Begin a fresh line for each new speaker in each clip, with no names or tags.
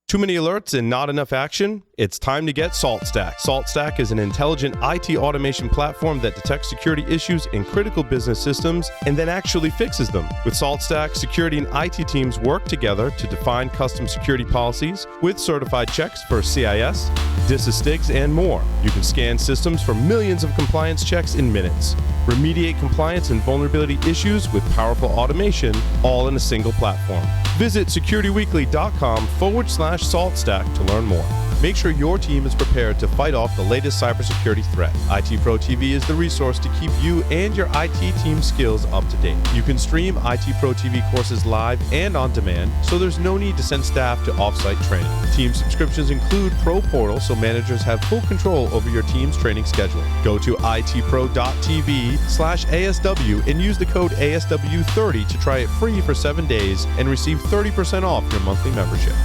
Too many alerts and not enough action? It's time to get SaltStack. SaltStack is an intelligent IT automation platform that detects security issues in critical business systems and then actually fixes them. With SaltStack, security and IT teams work together to define custom security policies with certified checks for CIS, DISA-STIGs, and more. You can scan systems for millions of compliance checks in minutes. Remediate compliance and vulnerability issues with powerful automation, all in a single platform. Visit securityweekly.com/SaltStack to learn more. Make sure your team is prepared to fight off the latest cybersecurity threat. IT Pro TV is the resource to keep you and your IT team skills up to date. You can stream IT Pro TV courses live and on demand, so there's no need to send staff to offsite training. Team subscriptions include Pro Portal, so managers have full control over your team's training schedule. Go to itpro.tv/ASW and use the code ASW30 to try it free for 7 days and receive 30% off your monthly membership.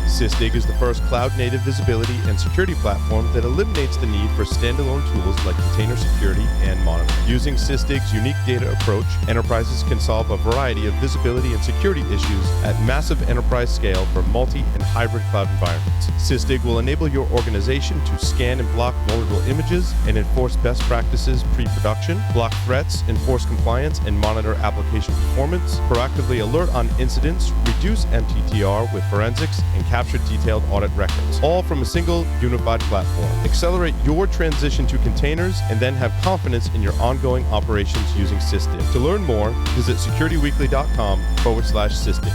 Sysdig is the first cloud-native visibility and security platform that eliminates the need for standalone tools like container security and monitoring. Using Sysdig's unique data approach, enterprises can solve a variety of visibility and security issues at massive enterprise scale for multi- and hybrid cloud environments. Sysdig will enable your organization to scan and block vulnerable images and enforce best practices pre-production, block threats, enforce compliance, and monitor application performance, proactively alert on incidents, reduce MTTR with forensics, and capture detailed audit records, all from a single unified platform. Accelerate your transition to containers and then have confidence in your ongoing operations using Sysdig. To learn more, visit securityweekly.com/Sysdig.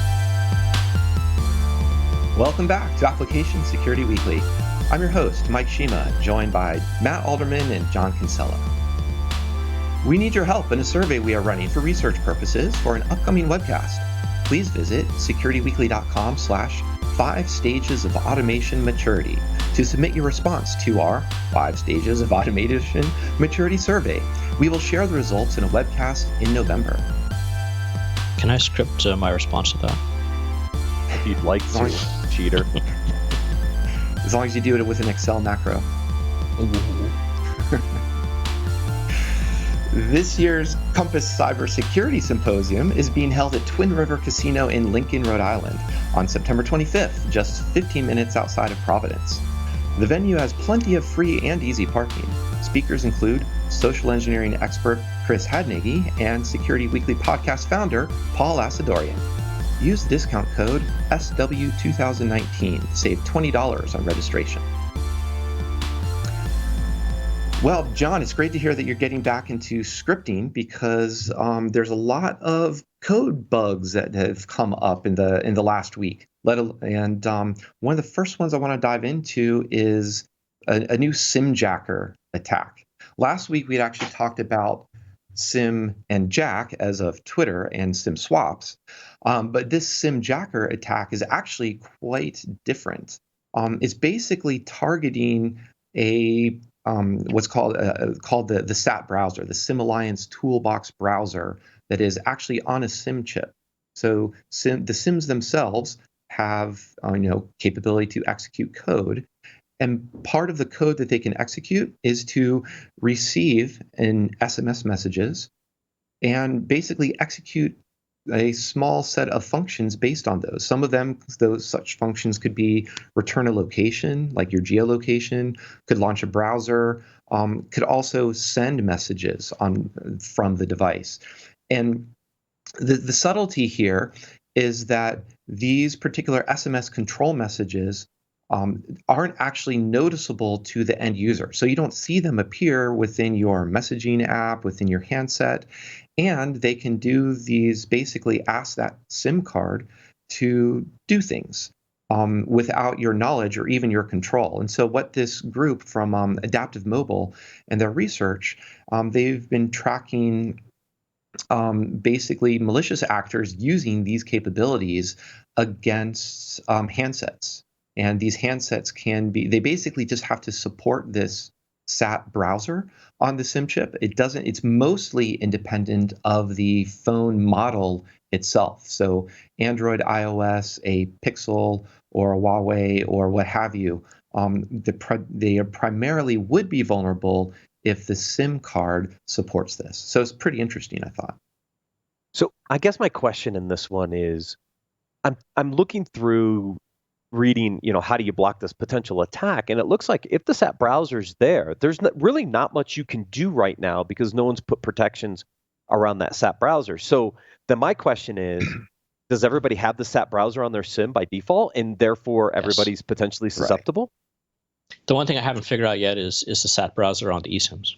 Welcome back to Application Security Weekly. I'm your host, Mike Shima, joined by Matt Alderman and John Kinsella. We need your help in a survey we are running for research purposes for an upcoming webcast. Please visit securityweekly.com/5 stages of automation maturity to submit your response to our 5 stages of automation maturity survey. We will share the results in a webcast in November.
Can I script my response to that?
If you'd like to, cheater.
As long as you do it with an Excel macro. This year's Compass Cybersecurity Symposium is being held at Twin River Casino in Lincoln, Rhode Island on September 25th, just 15 minutes outside of Providence. The venue has plenty of free and easy parking. Speakers include social engineering expert Chris Hadnagy and Security Weekly podcast founder Paul Asadorian. Use the discount code SW2019 to save $20 on registration. Well, John, it's great to hear that you're getting back into scripting because there's a lot of code bugs that have come up in the last week. And one of the first ones I want to dive into is a new Simjacker attack. Last week, we'd actually talked about Sim and Jack as of Twitter and Sim swaps. But this Simjacker attack is actually quite different. It's basically targeting a what's called the SAT browser, the Sim Alliance Toolbox browser that is actually on a SIM chip. So the SIMs themselves have capability to execute code, and part of the code that they can execute is to receive in SMS messages and basically execute a small set of functions based on those. Some of them, those such functions could be return a location, like your geolocation, could launch a browser, could also send messages from the device. And the subtlety here is that these particular SMS control messages aren't actually noticeable to the end user. So you don't see them appear within your messaging app, within your handset, and they can do these, basically ask that SIM card to do things without your knowledge or even your control. And so what this group from Adaptive Mobile and their research, they've been tracking basically malicious actors using these capabilities against handsets. And these handsets they basically just have to support this SAT browser on the SIM chip. It's mostly independent of the phone model itself. So Android, iOS, a Pixel or a Huawei or what have you, they primarily would be vulnerable if the SIM card supports this. So it's pretty interesting, I thought.
So I guess my question in this one is, I'm looking through reading, how do you block this potential attack? And it looks like if the SAP browser's there, there's really not much you can do right now because no one's put protections around that SAP browser. So then my question is, does everybody have the SAP browser on their SIM by default, and therefore everybody's potentially susceptible?
Right. The one thing I haven't figured out yet is the SAP browser on the eSIMs,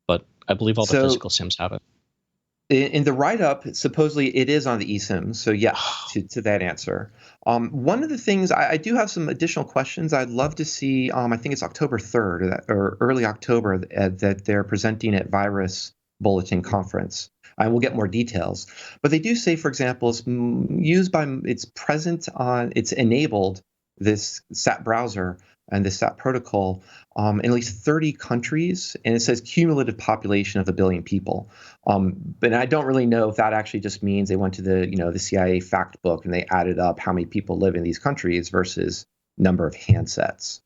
but I believe all the physical SIMs have it.
In the write-up, supposedly it is on the eSIMs, so yes, to that answer. One of the things, I do have some additional questions. I'd love to see, I think it's October 3rd or early October that they're presenting at Virus Bulletin Conference. I will get more details. But they do say, for example, it's enabled, this SAP browser and the SAP protocol in at least 30 countries, and it says cumulative population of 1 billion people. But I don't really know if that actually just means they went to the CIA fact book and they added up how many people live in these countries versus number of handsets.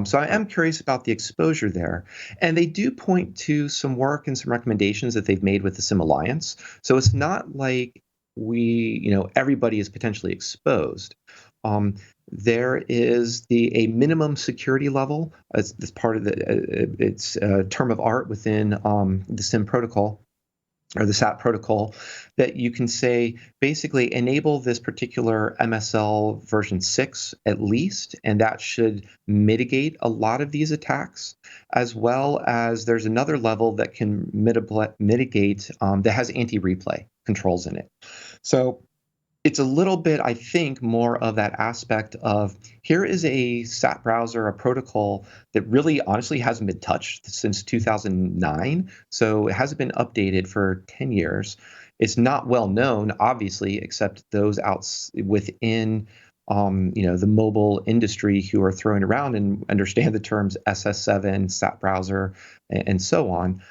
So I am curious about the exposure there. And they do point to some work and some recommendations that they've made with the SIM Alliance. So it's not like everybody is potentially exposed. There is a minimum security level as part of it's a term of art within the SIM protocol or the SAP protocol that you can say basically enable this particular MSL version 6 at least, and that should mitigate a lot of these attacks, as well as there's another level that can mitigate that has anti-replay controls in it. So it's a little bit, I think, more of that aspect of here is a SAP browser, a protocol that really honestly hasn't been touched since 2009. So it hasn't been updated for 10 years. It's not well known, obviously, except those within the mobile industry who are throwing around and understand the terms SS7, SAP browser, and so on.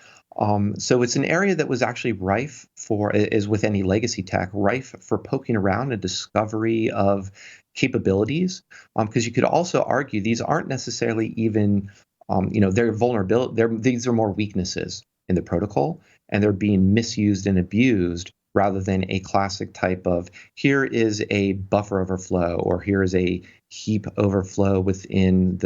So it's an area that was actually rife for, as with any legacy tech, rife for poking around and discovery of capabilities. Because you could also argue these aren't necessarily even, they're vulnerability. These are more weaknesses in the protocol, and they're being misused and abused rather than a classic type of here is a buffer overflow or here is a heap overflow within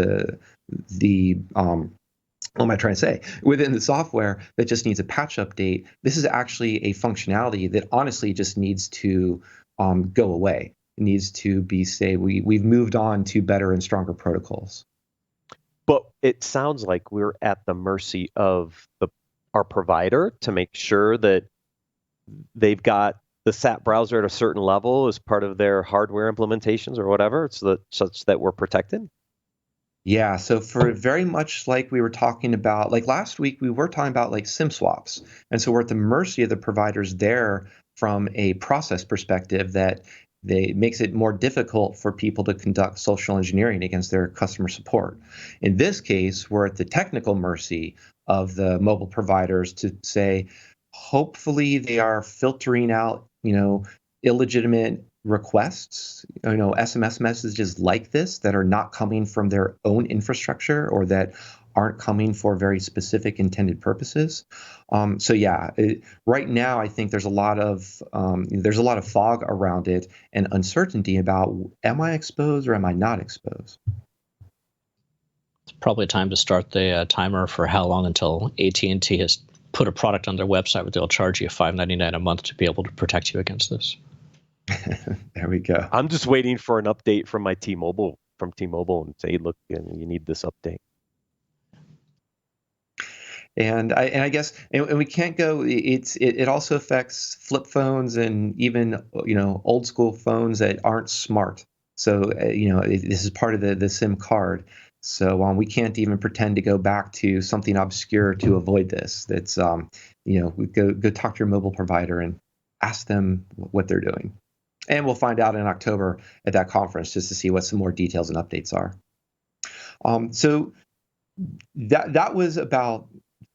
what am I trying to say? Within the software that just needs a patch update. This is actually a functionality that honestly just needs to go away. It needs to be we've moved on to better and stronger protocols.
But it sounds like we're at the mercy of our provider to make sure that they've got the SAP browser at a certain level as part of their hardware implementations or whatever, such that we're protected.
Yeah, so for very much like we were talking about, like last week, we were talking about like SIM swaps. And so we're at the mercy of the providers there from a process perspective that makes it more difficult for people to conduct social engineering against their customer support. In this case, we're at the technical mercy of the mobile providers to say, hopefully they are filtering out, illegitimate requests, SMS messages like this that are not coming from their own infrastructure or that aren't coming for very specific intended purposes. Right now I think there's a lot of fog around it and uncertainty about am I exposed or am I not exposed?
It's probably time to start the timer for how long until AT&T has put a product on their website where they'll charge you $5.99 a month to be able to protect you against this.
There we go.
I'm just waiting for an update from T-Mobile and say, look, you need this update.
And I guess we can't go. It also affects flip phones and even old school phones that aren't smart. So this is part of the SIM card. So we can't even pretend to go back to something obscure to avoid this. That's we go talk to your mobile provider and ask them what they're doing. And we'll find out in October at that conference just to see what some more details and updates are. So that was about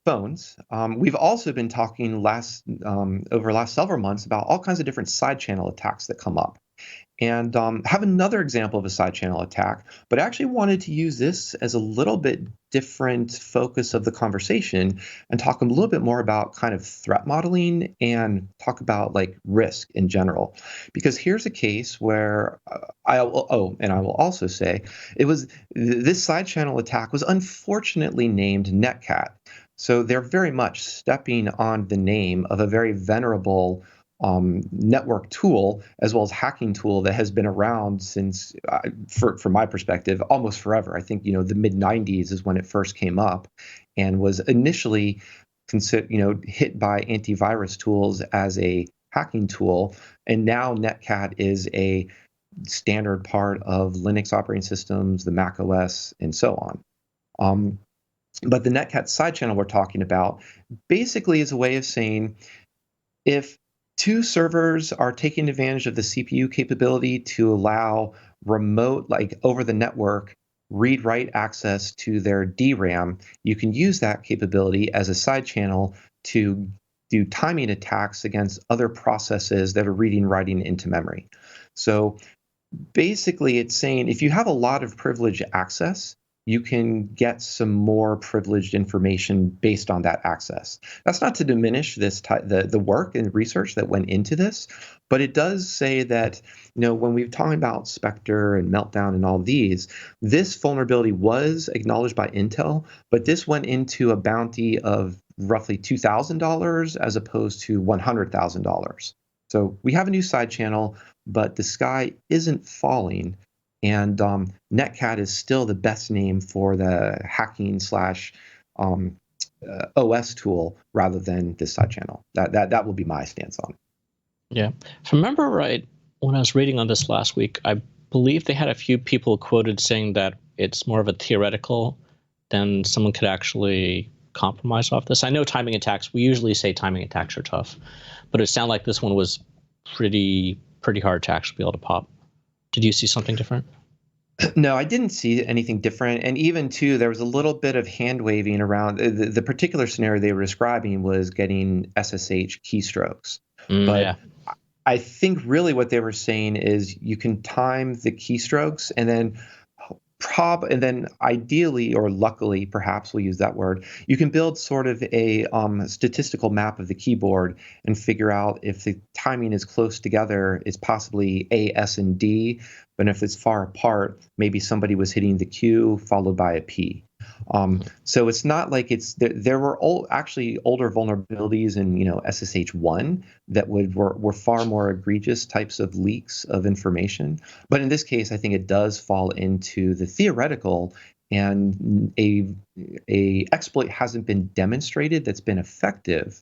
phones. We've also been talking over the last several months about all kinds of different side channel attacks that come up. and have another example of a side channel attack, but I actually wanted to use this as a little bit different focus of the conversation and talk a little bit more about kind of threat modeling and talk about like risk in general. Because here's a case where I will also say this side channel attack was unfortunately named NetCAT. So they're very much stepping on the name of a very venerable network tool as well as hacking tool that has been around since, from my perspective, almost forever. I think the mid '90s is when it first came up, and was initially hit by antivirus tools as a hacking tool, and now NetCAT is a standard part of Linux operating systems, the Mac OS, and so on. But the NetCAT side channel we're talking about basically is a way of saying if two servers are taking advantage of the CPU capability to allow remote, like over the network, read-write access to their DRAM, you can use that capability as a side channel to do timing attacks against other processes that are reading, writing into memory. So basically, it's saying if you have a lot of privileged access, you can get some more privileged information based on that access. That's not to diminish the work and research that went into this, but it does say that when we're talking about Spectre and Meltdown and all these, this vulnerability was acknowledged by Intel, but this went into a bounty of roughly $2,000 as opposed to $100,000. So we have a new side channel, but the sky isn't falling. And NetCAT is still the best name for the hacking / OS tool rather than this side channel. That will be my stance on it.
Yeah. If I remember right, when I was reading on this last week, I believe they had a few people quoted saying that it's more of a theoretical than someone could actually compromise off this. I know timing attacks, we usually say timing attacks are tough, but it sounded like this one was pretty hard to actually be able to pop. Did you see something different?
No, I didn't see anything different. And even too, there was a little bit of hand waving around. The particular scenario they were describing was getting SSH keystrokes. But
Yeah.
I think really what they were saying is you can time the keystrokes and then ideally or luckily, perhaps we'll use that word, you can build sort of a statistical map of the keyboard and figure out if the timing is close together, is possibly A, S, and D. But if it's far apart, maybe somebody was hitting the Q followed by a P. So it's not like there were actually older vulnerabilities in SSH1 that were far more egregious types of leaks of information. But in this case, I think it does fall into the theoretical, and a exploit hasn't been demonstrated that's been effective.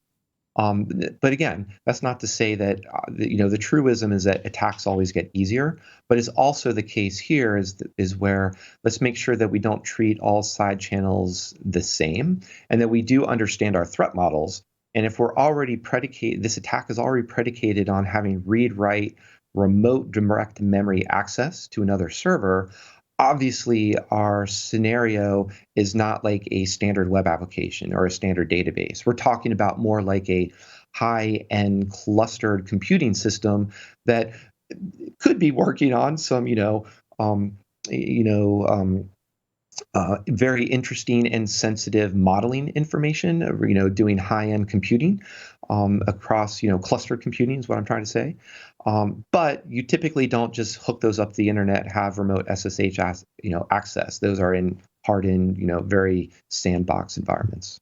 But again, that's not to say that the truism is that attacks always get easier, but it's also the case here is where let's make sure that we don't treat all side channels the same, and that we do understand our threat models. And if this attack is already predicated on having read-write remote direct memory access to another server, obviously our scenario is not like a standard web application or a standard database. We're talking about more like a high-end clustered computing system that could be working on some, very interesting and sensitive modeling information, doing high-end computing across, clustered computing is what I'm trying to say. But you typically don't just hook those up to the internet, have remote SSH, access. Those are in hardened, very sandbox environments.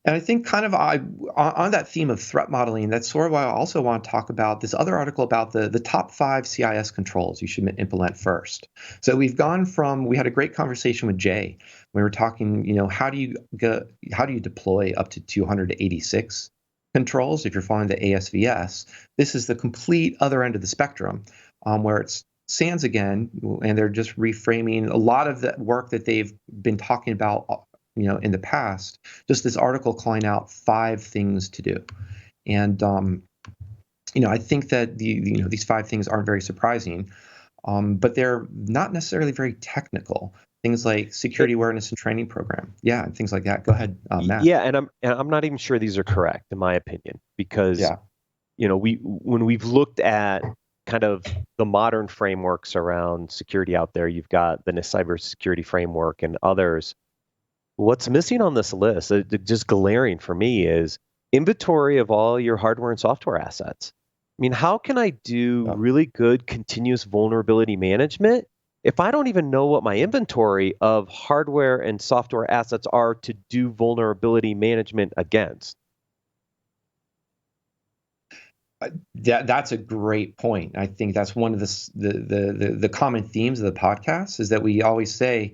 And I think kind of on that theme of threat modeling, that's sort of why I also want to talk about this other article about the top 5 CIS controls you should implement first. So we had a great conversation with Jay. We were talking, how do you deploy up to 286 controls if you're following the ASVS? This is the complete other end of the spectrum, where it's SANS again, and they're just reframing a lot of the work that they've been talking about in the past, just this article calling out 5 things to do. And, I think that these 5 things aren't very surprising, but they're not necessarily very technical. Things like security awareness and training program. Yeah, and things like that. Go ahead, Matt.
Yeah, and I'm not even sure these are correct, in my opinion, because when we've looked at kind of the modern frameworks around security out there, you've got the cybersecurity framework and others. What's missing on this list, just glaring for me, is inventory of all your hardware and software assets. I mean, how can I do really good continuous vulnerability management if I don't even know what my inventory of hardware and software assets are to do vulnerability management against?
That's a great point. I think that's one of the common themes of the podcast is that we always say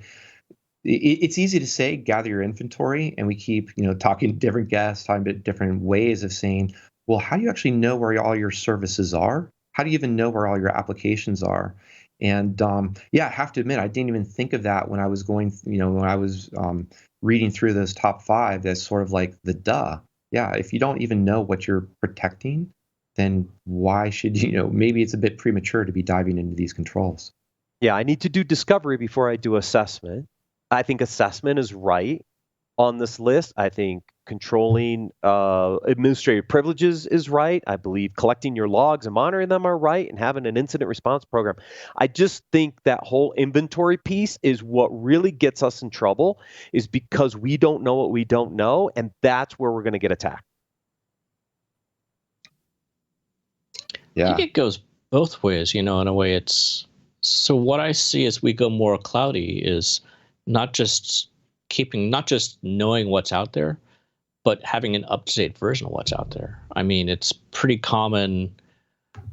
it's easy to say gather your inventory, and we keep talking to different guests, talking about different ways of saying, well, how do you actually know where all your services are? How do you even know where all your applications are? And I have to admit, I didn't even think of that when I was reading through those top 5. That's sort of like the duh. Yeah, if you don't even know what you're protecting, then why should maybe it's a bit premature to be diving into these controls.
Yeah, I need to do discovery before I do assessment. I think assessment is right on this list. I think controlling administrative privileges is right. I believe collecting your logs and monitoring them are right, and having an incident response program. I just think that whole inventory piece is what really gets us in trouble, is because we don't know what we don't know, and that's where we're going to get attacked.
I think it goes both ways, in a way. So what I see as we go more cloudy is not just knowing what's out there, but having an up-to-date version of what's out there. I mean, it's pretty common.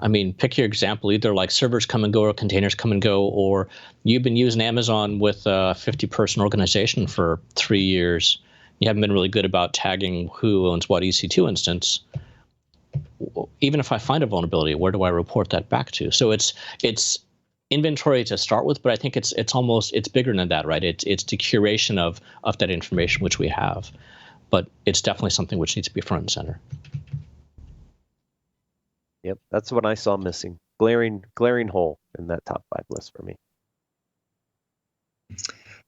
I mean, pick your example, either like servers come and go or containers come and go, or you've been using Amazon with a 50-person organization for 3 years. You haven't been really good about tagging who owns what EC2 instance. Even if I find a vulnerability, where do I report that back to? So it's inventory to start with, but I think it's bigger than that, right? It's the curation of that information which we have, but it's definitely something which needs to be front and center.
Yep, that's what I saw missing. Glaring hole in that top 5 list for me.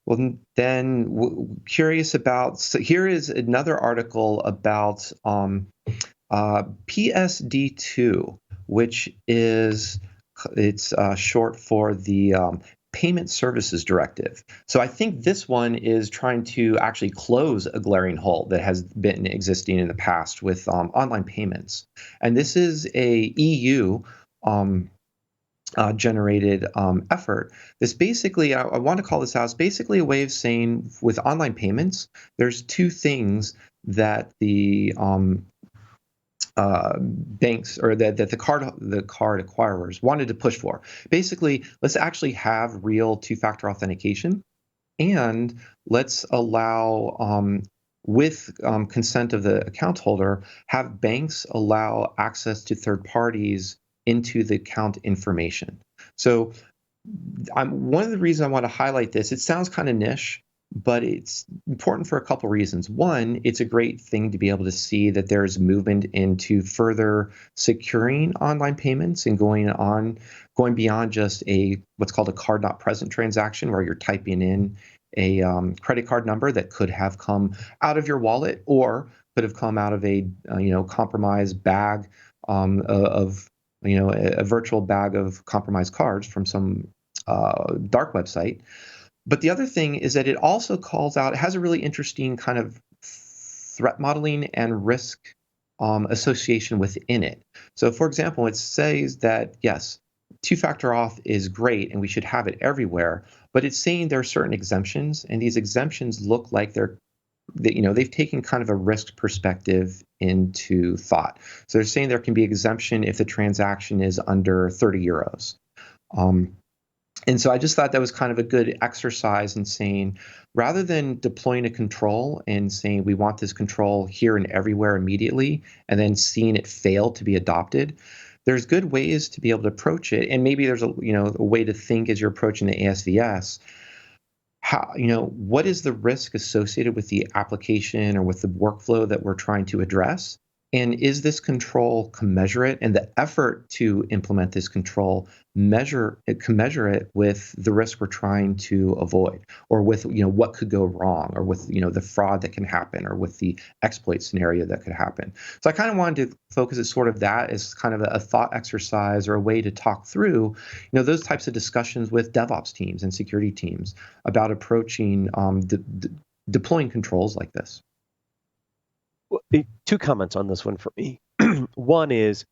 Well, then curious about. So here is another article about PSD2, which is short for the Payment Services Directive. So I think this one is trying to actually close a glaring hole that has been existing in the past with online payments. And this is a EU generated effort. This basically, I want to call this out, it's basically a way of saying with online payments, there's 2 things that the banks or that the card acquirers wanted to push for. Basically, let's actually have real 2-factor authentication, and let's allow, with consent of the account holder, have banks allow access to third parties into the account information. So one of the reasons I want to highlight this, it sounds kind of niche, but it's important for a couple reasons. One, it's a great thing to be able to see that there's movement into further securing online payments and going beyond just what's called a card not present transaction, where you're typing in a credit card number that could have come out of your wallet or could have come out of a compromised bag of a virtual bag of compromised cards from some dark website. But the other thing is that it also it has a really interesting kind of threat modeling and risk association within it. So for example, it says that, yes, 2-factor auth is great and we should have it everywhere, but it's saying there are certain exemptions, and these exemptions look like they've taken kind of a risk perspective into thought. So they're saying there can be exemption if the transaction is under 30 euros. And so I just thought that was kind of a good exercise in saying, rather than deploying a control and saying we want this control here and everywhere immediately, and then seeing it fail to be adopted, there's good ways to be able to approach it. And maybe there's a way to think as you're approaching the ASVS. What is the risk associated with the application or with the workflow that we're trying to address? And is this control commensurate? And the effort to implement this control commensurate with the risk we're trying to avoid, or with what could go wrong, or with the fraud that can happen, or with the exploit scenario that could happen. So I kind of wanted to focus at sort of that as kind of a thought exercise, or a way to talk through those types of discussions with DevOps teams and security teams about approaching deploying controls like this.
Well, two comments on this one for me. One is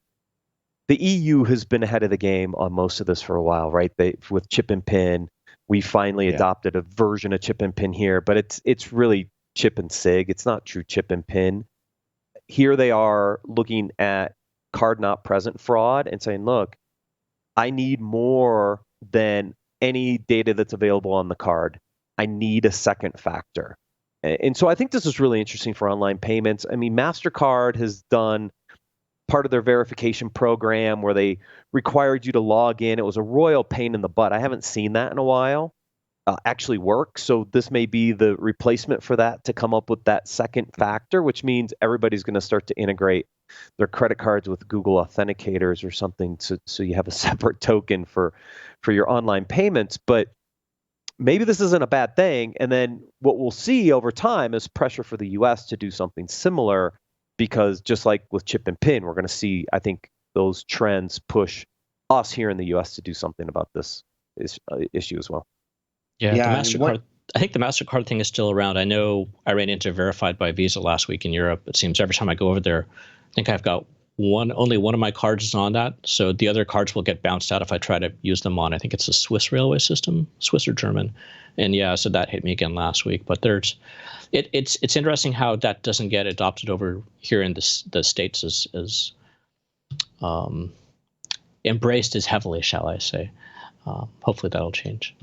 the EU has been ahead of the game on most of this for a while, right? With chip and pin, we finally adopted a version of chip and pin here, but it's really chip and SIG. It's not true chip and pin. Here they are looking at card not present fraud and saying, look, I need more than any data that's available on the card. I need a second factor. And so I think this is really interesting for online payments. I mean, MasterCard has done part of their verification program where they required you to log in. It was a royal pain in the butt. I haven't seen that in a while actually work. So this may be the replacement for that, to come up with that second factor, which means everybody's going to start to integrate their credit cards with Google authenticators or something, so you have a separate token for your online payments. But maybe this isn't a bad thing. And then what we'll see over time is pressure for the US to do something similar, because just like with chip and pin, we're going to see, I think, those trends push us here in the US to do something about this issue as well.
Yeah, the MasterCard. I think the MasterCard thing is still around. I know I ran into Verified by Visa last week in Europe. It seems every time I go over there, I think I've got only one of my cards is on that. So the other cards will get bounced out if I try to use them on, I think it's a Swiss railway system, Swiss or German. And yeah, so that hit me again last week. But it's interesting how that doesn't get adopted over here in the States as embraced as heavily, shall I say. Hopefully that'll change.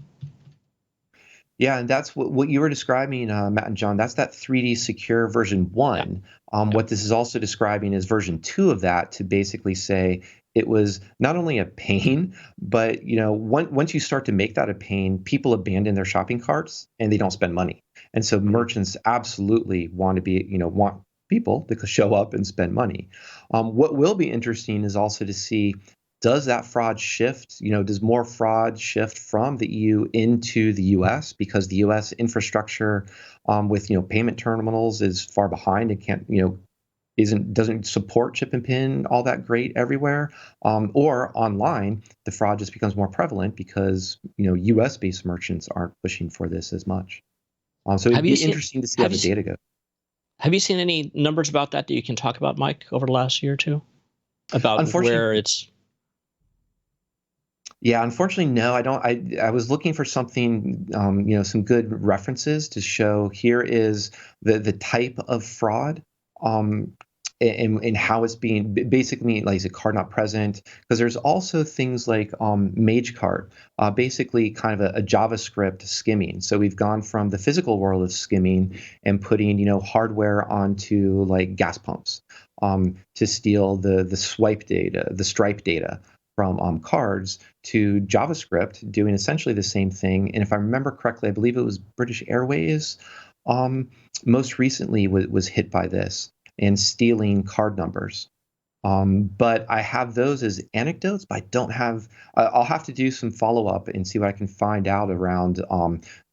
Yeah, and that's what you were describing, Matt and John. That's that 3D Secure version 1. What this is also describing is version 2 of that, to basically say it was not only a pain, but once you start to make that a pain, people abandon their shopping carts and they don't spend money. And so merchants absolutely want people to show up and spend money. What will be interesting is also to see, does that fraud shift? Does more fraud shift from the EU into the US, because the US infrastructure with payment terminals is far behind and doesn't support chip and pin all that great everywhere, or online the fraud just becomes more prevalent because US based merchants aren't pushing for this as much. So it'd be interesting to see how the data goes.
Have you seen any numbers about that you can talk about, Mike, over the last year or two, about where it's?
Yeah, unfortunately, no, I don't. I was looking for something, some good references to show here is the type of fraud, and how it's being basically, like, is it card not present? Because there's also things like MageCart, basically kind of a JavaScript skimming. So we've gone from the physical world of skimming and putting hardware onto like gas pumps to steal the swipe data, the stripe data from cards, to JavaScript doing essentially the same thing. And if I remember correctly, I believe it was British Airways most recently was hit by this and stealing card numbers. But I have those as anecdotes, but I don't have. I'll have to do some follow up and see what I can find out around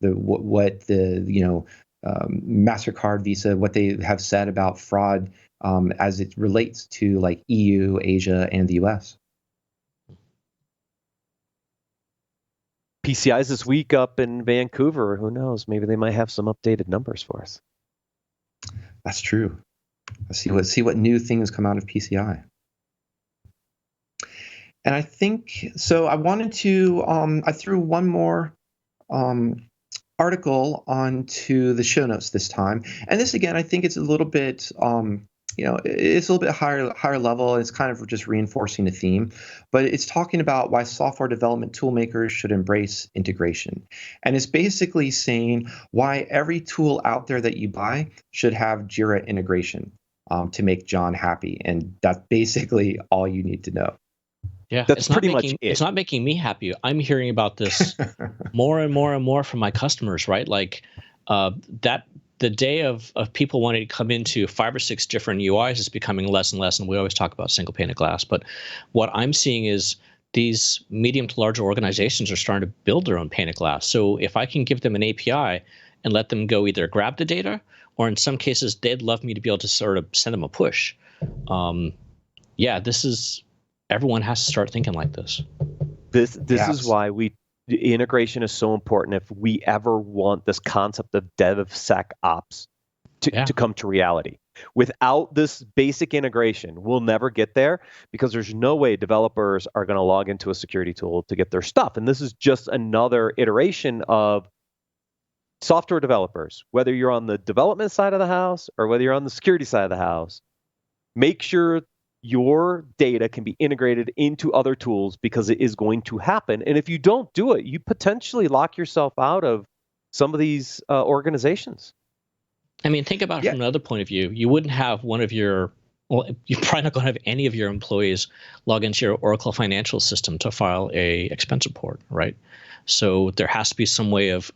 what the MasterCard, Visa, what they have said about fraud as it relates to like EU, Asia, and the US.
PCI's this week up in Vancouver. Who knows? Maybe they might have some updated numbers for us.
That's true. Let's see what new things come out of PCI. And I think so. I wanted to. I threw one more article onto the show notes this time, and this again, I think it's a little bit. It's a little bit higher level. It's kind of just reinforcing a theme, but it's talking about why software development toolmakers should embrace integration. And it's basically saying why every tool out there that you buy should have Jira integration to make John happy. And that's basically all you need to know.
Yeah,
that's pretty much it.
It's not making me happy. I'm hearing about this more and more and more from my customers, right? Like that the day of people wanting to come into 5 or 6 different UIs is becoming less and less, and we always talk about single pane of glass. But what I'm seeing is these medium to larger organizations are starting to build their own pane of glass. So if I can give them an API and let them go either grab the data, or in some cases, they'd love me to be able to sort of send them a push. Everyone has to start thinking like this.
This is why integration is so important if we ever want this concept of DevSecOps to come to reality. Without this basic integration, we'll never get there, because there's no way developers are going to log into a security tool to get their stuff. And this is just another iteration of software developers, whether you're on the development side of the house or whether you're on the security side of the house. Make sure your data can be integrated into other tools, because it is going to happen. And if you don't do it, you potentially lock yourself out of some of these organizations.
I mean, think about it from another point of view. You wouldn't have you're probably not going to have any of your employees log into your Oracle financial system to file a expense report, right? So there has to be some way of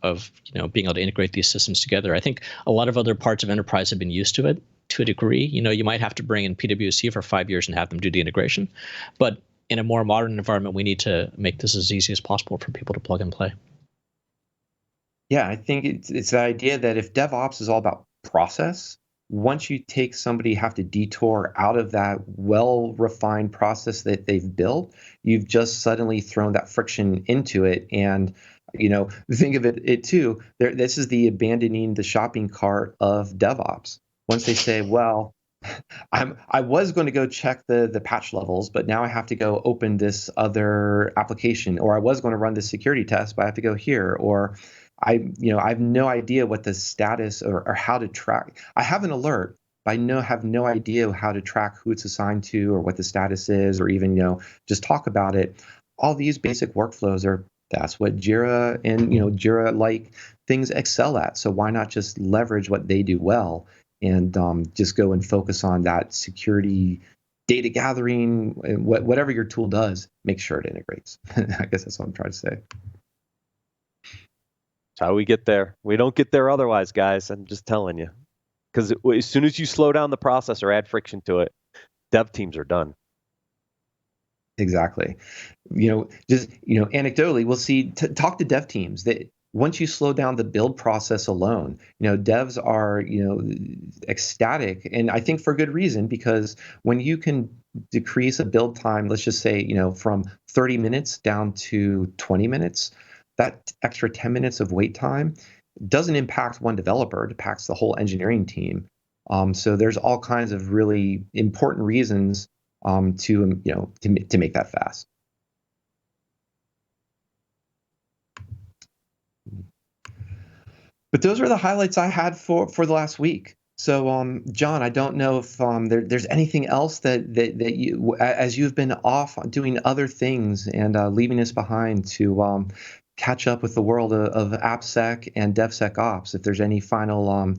being able to integrate these systems together. I think a lot of other parts of enterprise have been used to it to a degree. You might have to bring in PwC for 5 years and have them do the integration. But in a more modern environment, we need to make this as easy as possible for people to plug and play.
Yeah, I think it's the idea that if DevOps is all about process, once you take somebody have to detour out of that well-refined process that they've built, you've just suddenly thrown that friction into it. And think of it too. This is the abandoning the shopping cart of DevOps. Once they say, well, I was going to go check the patch levels, but now I have to go open this other application, or I was going to run this security test, but I have to go here, or I have no idea what the status or how to track. I have an alert, but I have no idea how to track who it's assigned to or what the status is, or even just talk about it. All these basic workflows that's what Jira and Jira-like things excel at. So why not just leverage what they do well and just go and focus on that security, data gathering, whatever your tool does, make sure it integrates. I guess that's what I'm trying to say.
That's how we get there. We don't get there otherwise, guys. I'm just telling you. Because as soon as you slow down the process or add friction to it, dev teams are done.
Exactly. Anecdotally, we'll see, talk to dev teams that once you slow down the build process alone, devs are, ecstatic. And I think for good reason, because when you can decrease a build time, let's just say, from 30 minutes down to 20 minutes, that extra 10 minutes of wait time doesn't impact one developer, it impacts the whole engineering team. So there's all kinds of really important reasons to make that fast. But those are the highlights I had for the last week. So, John, I don't know if there's anything else that you, as you've been off doing other things and leaving us behind to catch up with the world of AppSec and DevSecOps, if there's any final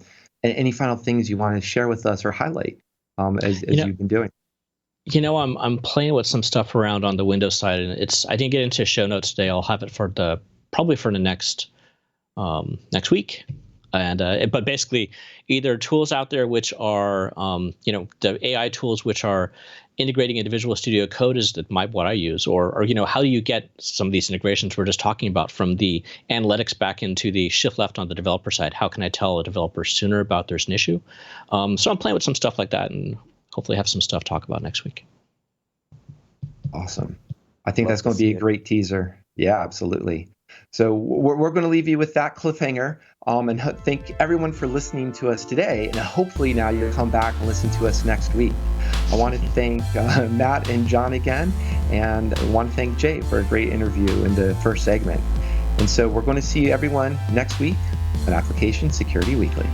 things you want to share with us or highlight as you've been doing.
I'm playing with some stuff around on the Windows side, and I didn't get into show notes today. I'll have it probably for the next week. And but basically, either tools out there which are the AI tools which are integrating into Visual Studio Code is what I use, or how do you get some of these integrations we're just talking about from the analytics back into the shift left on the developer side? How can I tell a developer sooner about there's an issue? So I'm playing with some stuff like that, and hopefully have some stuff to talk about next week.
Awesome. I think that's going to be a great teaser. Yeah, absolutely. So we're going to leave you with that cliffhanger, and thank everyone for listening to us today. And hopefully now you'll come back and listen to us next week. I want to thank Matt and John again, and I want to thank Jay for a great interview in the first segment. And so we're going to see everyone next week on Application Security Weekly.